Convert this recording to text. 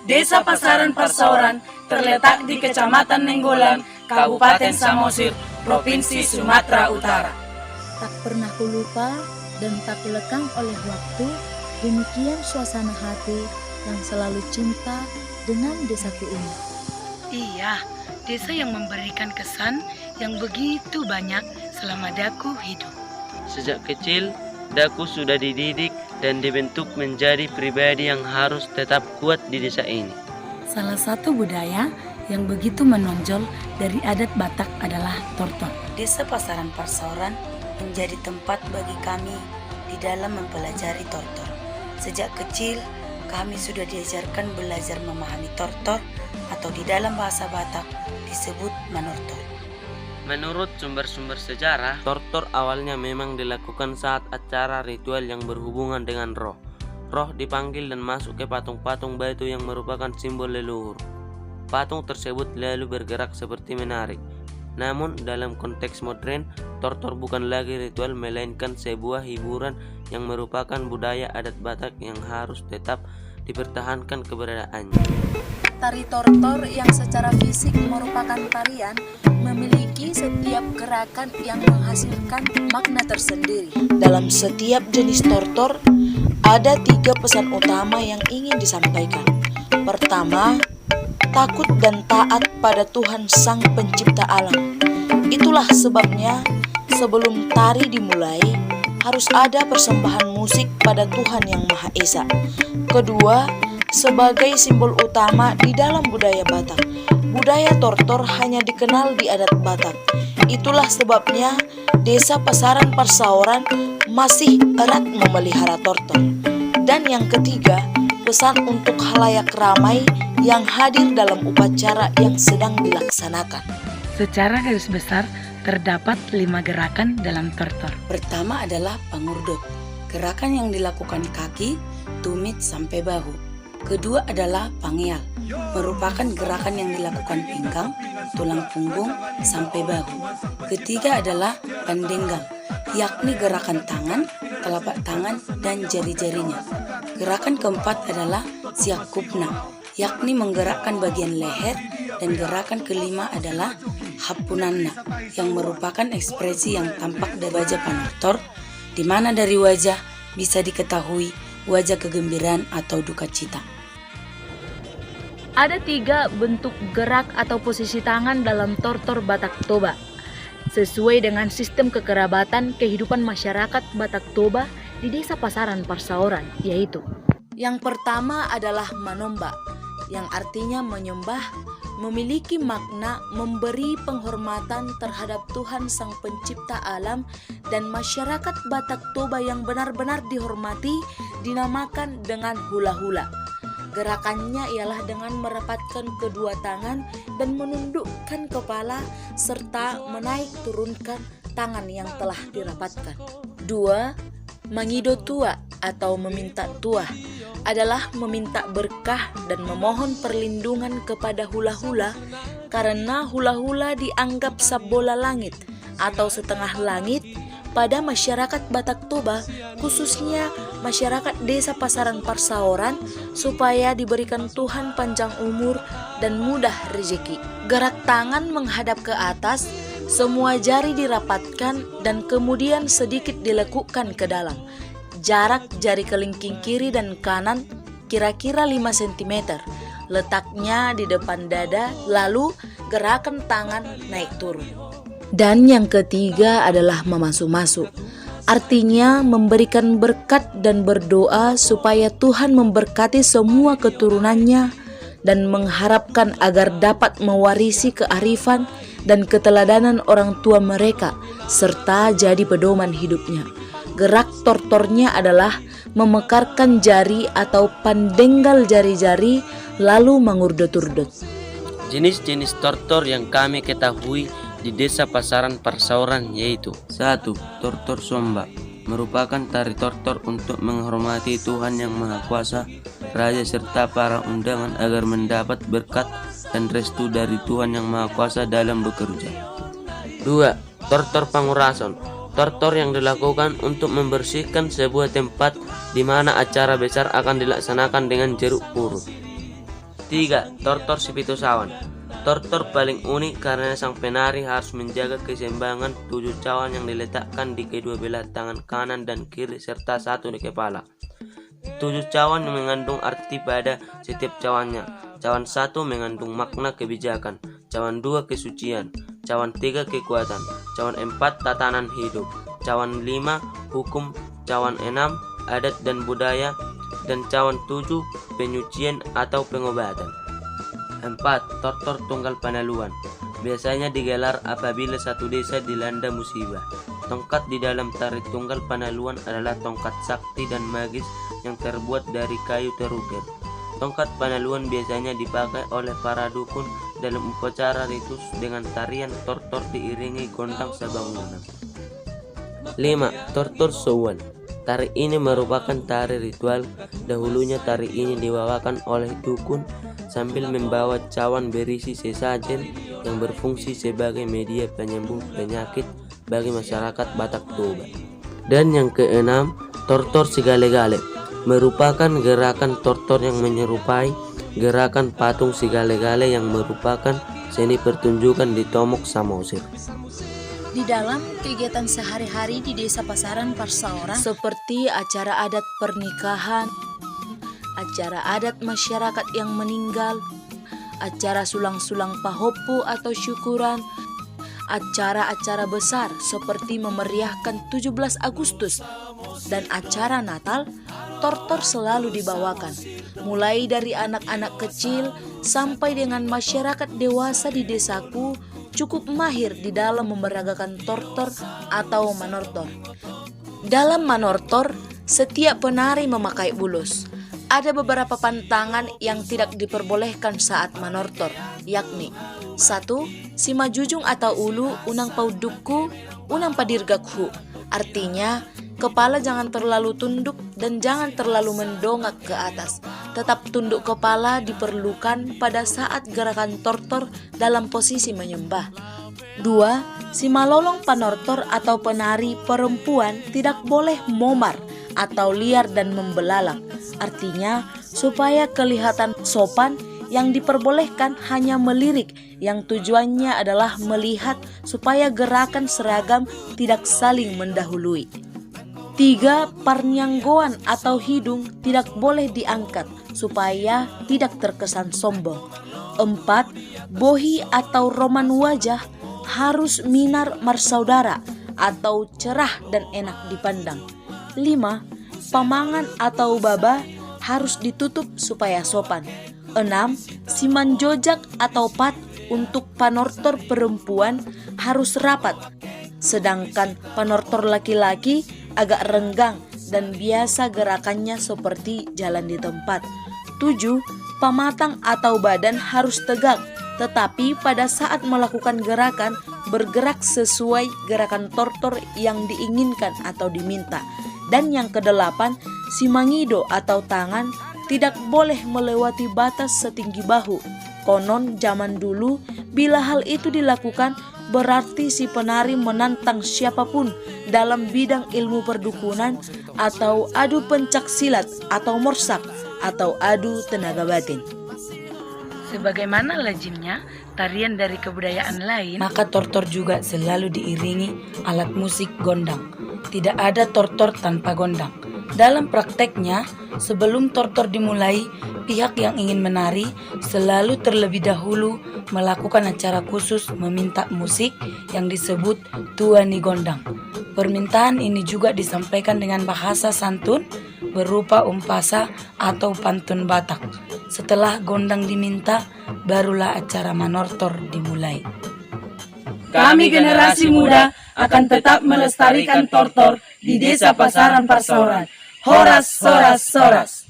Desa Pasaran Persauran terletak di Kecamatan Nenggolan, Kabupaten Samosir, Provinsi Sumatera Utara. Tak pernah kulupa dan tak lekang oleh waktu, demikian suasana hati yang selalu cinta dengan desaku ini. Iya, desa yang memberikan kesan yang begitu banyak selama Daku hidup. Sejak kecil, Daku sudah dididik dan dibentuk menjadi pribadi yang harus tetap kuat di desa ini. Salah satu budaya yang begitu menonjol dari adat Batak adalah tortor. Desa Pasaran Persauran menjadi tempat bagi kami di dalam mempelajari tortor. Sejak kecil, kami sudah diajarkan belajar memahami tortor atau di dalam bahasa Batak disebut manortor. Menurut sumber-sumber sejarah, tortor awalnya memang dilakukan saat acara ritual yang berhubungan dengan roh. Roh dipanggil dan masuk ke patung-patung batu yang merupakan simbol leluhur. Patung tersebut lalu bergerak seperti menari. Namun dalam konteks modern, tortor bukan lagi ritual melainkan sebuah hiburan yang merupakan budaya adat Batak yang harus tetap dipertahankan keberadaannya. Tari tortor yang secara fisik merupakan tarian memiliki setiap gerakan yang menghasilkan makna tersendiri. Dalam setiap jenis tortor ada 3 pesan utama yang ingin disampaikan. Pertama, takut dan taat pada Tuhan Sang Pencipta Alam. Itulah sebabnya sebelum tari dimulai harus ada persembahan musik pada Tuhan Yang Maha Esa. Kedua, sebagai simbol utama di dalam budaya Batak, budaya tortor hanya dikenal di adat Batak. Itulah sebabnya Desa Pasaran Persauran masih erat memelihara tortor. Dan yang ketiga, pesan untuk khalayak ramai yang hadir dalam upacara yang sedang dilaksanakan. Secara garis besar, terdapat 5 gerakan dalam tortor. Pertama adalah pangurdot, gerakan yang dilakukan kaki, tumit sampai bahu. Kedua adalah pangeal, merupakan gerakan yang dilakukan pinggang, tulang punggung sampai bahu. Ketiga adalah pandenggang, yakni gerakan tangan, telapak tangan, dan jari-jarinya. Gerakan keempat adalah siakupna, yakni menggerakkan bagian leher, dan gerakan kelima adalah hapunanna, yang merupakan ekspresi yang tampak dari wajah panortor, di mana dari wajah bisa diketahui wajah kegembiraan atau duka cita. Ada 3 bentuk gerak atau posisi tangan dalam tortor Batak Toba, sesuai dengan sistem kekerabatan kehidupan masyarakat Batak Toba di Desa Pasaran Persauran, yaitu yang pertama adalah manomba, yang artinya menyembah, memiliki makna memberi penghormatan terhadap Tuhan Sang Pencipta Alam, dan masyarakat Batak Toba yang benar-benar dihormati dinamakan dengan hula-hula. Gerakannya ialah dengan merapatkan kedua tangan dan menundukkan kepala serta menaik turunkan tangan yang telah dirapatkan. 2. Mangido tua atau meminta tuah adalah meminta berkah dan memohon perlindungan kepada hula-hula, karena hula-hula dianggap sabola langit atau setengah langit pada masyarakat Batak Toba, khususnya masyarakat Desa Pasaran Persauran, supaya diberikan Tuhan panjang umur dan mudah rezeki. Gerak tangan menghadap ke atas, semua jari dirapatkan dan kemudian sedikit dilekukkan ke dalam. Jarak jari kelingking kiri dan kanan kira-kira 5 cm. Letaknya di depan dada, lalu gerakan tangan naik turun. Dan yang ketiga adalah memasuk-masuk. Artinya memberikan berkat dan berdoa supaya Tuhan memberkati semua keturunannya dan mengharapkan agar dapat mewarisi kearifan dan keteladanan orang tua mereka serta jadi pedoman hidupnya. Gerak tortornya adalah memekarkan jari atau pandenggal jari-jari lalu mengurdut-urdut. Jenis-jenis tortor yang kami ketahui di Desa Pasaran Persauran yaitu 1. Tortor Somba, merupakan tari tortor untuk menghormati Tuhan Yang Maha Kuasa, Raja serta para undangan agar mendapat berkat dan restu dari Tuhan Yang Maha Kuasa dalam bekerja. 2. Tortor Pangurason, tortor yang dilakukan untuk membersihkan sebuah tempat di mana acara besar akan dilaksanakan dengan jeruk purut. 3. Tortor si Pitu Sawan. Tortor paling unik karena sang penari harus menjaga keseimbangan 7 cawan yang diletakkan di kedua belah tangan kanan dan kiri serta 1 di kepala. 7 cawan yang mengandung arti pada setiap cawannya. Cawan 1 mengandung makna kebijakan, cawan 2 kesucian, cawan 3 kekuatan, cawan 4 tatanan hidup, cawan 5 hukum, cawan 6 adat dan budaya, dan cawan 7 penyucian atau pengobatan. 4. Tortor Tunggal Panaluan. Biasanya digelar apabila satu desa dilanda musibah. Tongkat di dalam tari Tunggal Panaluan adalah tongkat sakti dan magis yang terbuat dari kayu terukir. Tongkat Panaluan biasanya dipakai oleh para dukun dalam upacara ritus dengan tarian tortor diiringi gondang sabangunan. 5. Tortor Sowan. Tari ini merupakan tari ritual. Dahulunya tari ini dibawakan oleh dukun sambil membawa cawan berisi sesajen yang berfungsi sebagai media penyembuh penyakit bagi masyarakat Batak Toba. Dan yang keenam, tortor Sigale-gale merupakan gerakan tortor yang menyerupai gerakan patung Sigale-gale yang merupakan seni pertunjukan di Tomok Samosir. Di dalam kegiatan sehari-hari di Desa Pasaran Parsaoran seperti acara adat pernikahan, acara adat masyarakat yang meninggal, acara sulang-sulang pahopu atau syukuran, acara-acara besar seperti memeriahkan 17 Agustus dan acara Natal, tortor selalu dibawakan. Mulai dari anak-anak kecil sampai dengan masyarakat dewasa di desaku cukup mahir di dalam memeragakan tortor atau manortor. Dalam manortor, setiap penari memakai bulus. Ada beberapa pantangan yang tidak diperbolehkan saat manortor, yakni 1. Sima jujung atau ulu unang paudukku, unang padirgakhu. Artinya, kepala jangan terlalu tunduk dan jangan terlalu mendongak ke atas. Tetap tunduk kepala diperlukan pada saat gerakan tortor dalam posisi menyembah. 2. Si malolong panortor atau penari perempuan tidak boleh momar atau liar dan membelalang. Artinya, supaya kelihatan sopan, yang diperbolehkan hanya melirik, yang tujuannya adalah melihat supaya gerakan seragam tidak saling mendahului. 3. Parnyanggoan atau hidung tidak boleh diangkat supaya tidak terkesan sombong. 4. Bohi atau roman wajah harus minar marsaudara atau cerah dan enak dipandang. 5. Pamangan atau baba harus ditutup supaya sopan. 6. Siman jojak atau pat untuk panortor perempuan harus rapat, sedangkan panortor laki-laki agak renggang dan biasa gerakannya seperti jalan di tempat. 7. Pamatang atau badan harus tegak, tetapi pada saat melakukan gerakan bergerak sesuai gerakan tortor yang diinginkan atau diminta. Dan yang ke-8, si mangido atau tangan tidak boleh melewati batas setinggi bahu. Konon zaman dulu bila hal itu dilakukan berarti si penari menantang siapapun dalam bidang ilmu perdukunan atau adu pencak silat atau morsak atau adu tenaga batin. Sebagaimana lazimnya tarian dari kebudayaan lain, maka tortor juga selalu diiringi alat musik gondang. Tidak ada tortor tanpa gondang. Dalam prakteknya, sebelum tortor dimulai, pihak yang ingin menari selalu terlebih dahulu melakukan acara khusus meminta musik yang disebut tuani gondang. Permintaan ini juga disampaikan dengan bahasa santun berupa umpasa atau pantun Batak. Setelah gondang diminta, barulah acara manortor dimulai. Kami generasi muda akan tetap melestarikan tortor di Desa Pasaran Parsaoran. Horas, horas, horas.